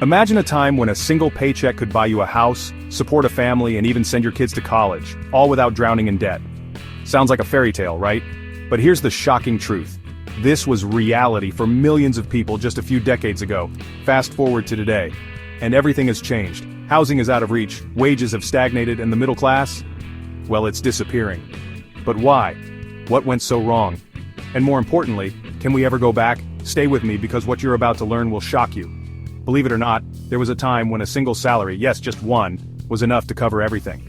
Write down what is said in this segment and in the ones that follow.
Imagine a time when a single paycheck could buy you a house, support a family, and even send your kids to college, all without drowning in debt. Sounds like a fairy tale, right? But here's the shocking truth. This was reality for millions of people just a few decades ago. Fast forward to today, and everything has changed. Housing is out of reach, wages have stagnated, and the middle class? Well, it's disappearing. But why? What went so wrong? And more importantly, can we ever go back? Stay with me because what you're about to learn will shock you. Believe it or not, there was a time when a single salary, yes, just one, was enough to cover everything.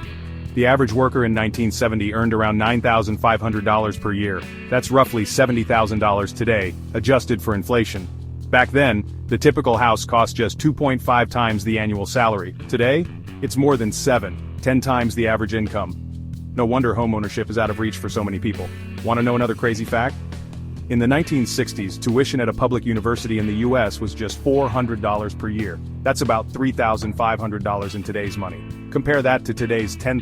The average worker in 1970 earned around $9,500 per year. That's roughly $70,000 today, adjusted for inflation. Back then, the typical house cost just 2.5 times the annual salary. Today, it's more than 10 times the average income. No wonder homeownership is out of reach for so many people. Want to know another crazy fact? In the 1960s, tuition at a public university in the US was just $400 per year. That's about $3,500 in today's money. Compare that to today's $10,000,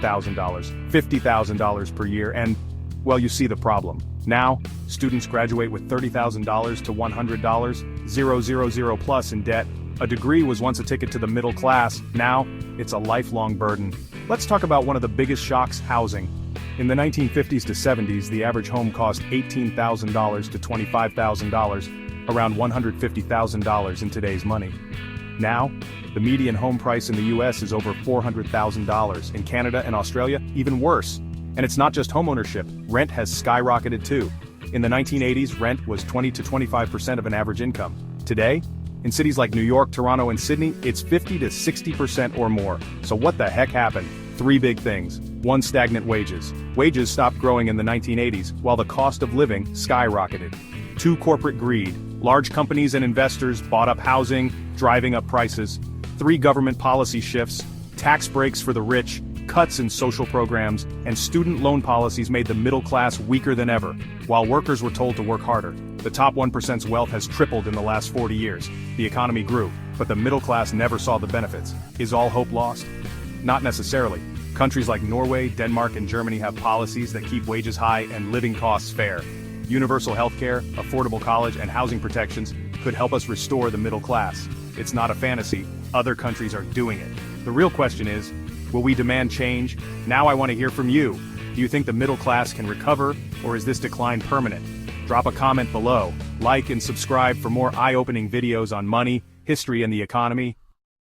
$50,000 per year, and, well, you see the problem. Now, students graduate with $30,000 to $100, 000 plus in debt. A degree was once a ticket to the middle class, now, it's a lifelong burden. Let's talk about one of the biggest shocks: housing. In the 1950s to 70s, the average home cost $18,000 to $25,000, around $150,000 in today's money. Now, the median home price in the US is over $400,000. In Canada and Australia, even worse. And it's not just homeownership, rent has skyrocketed too. In the 1980s, rent was 20 to 25% of an average income. Today, in cities like New York, Toronto, and Sydney, it's 50 to 60% or more. So what the heck happened? Three big things. One, stagnant wages. Wages stopped growing in the 1980s, while the cost of living skyrocketed. Two, corporate greed. Large companies and investors bought up housing, driving up prices. Three, government policy shifts. Tax breaks for the rich, cuts in social programs, and student loan policies made the middle class weaker than ever, while workers were told to work harder. The top 1%'s wealth has tripled in the last 40 years. The economy grew, but the middle class never saw the benefits. Is all hope lost? Not necessarily. Countries like Norway, Denmark, and Germany have policies that keep wages high and living costs fair. Universal healthcare, affordable college, and housing protections could help us restore the middle class. It's not a fantasy. Other countries are doing it. The real question is, will we demand change? Now I want to hear from you. Do you think the middle class can recover, or is this decline permanent? Drop a comment below, like and subscribe for more eye-opening videos on money, history, and the economy.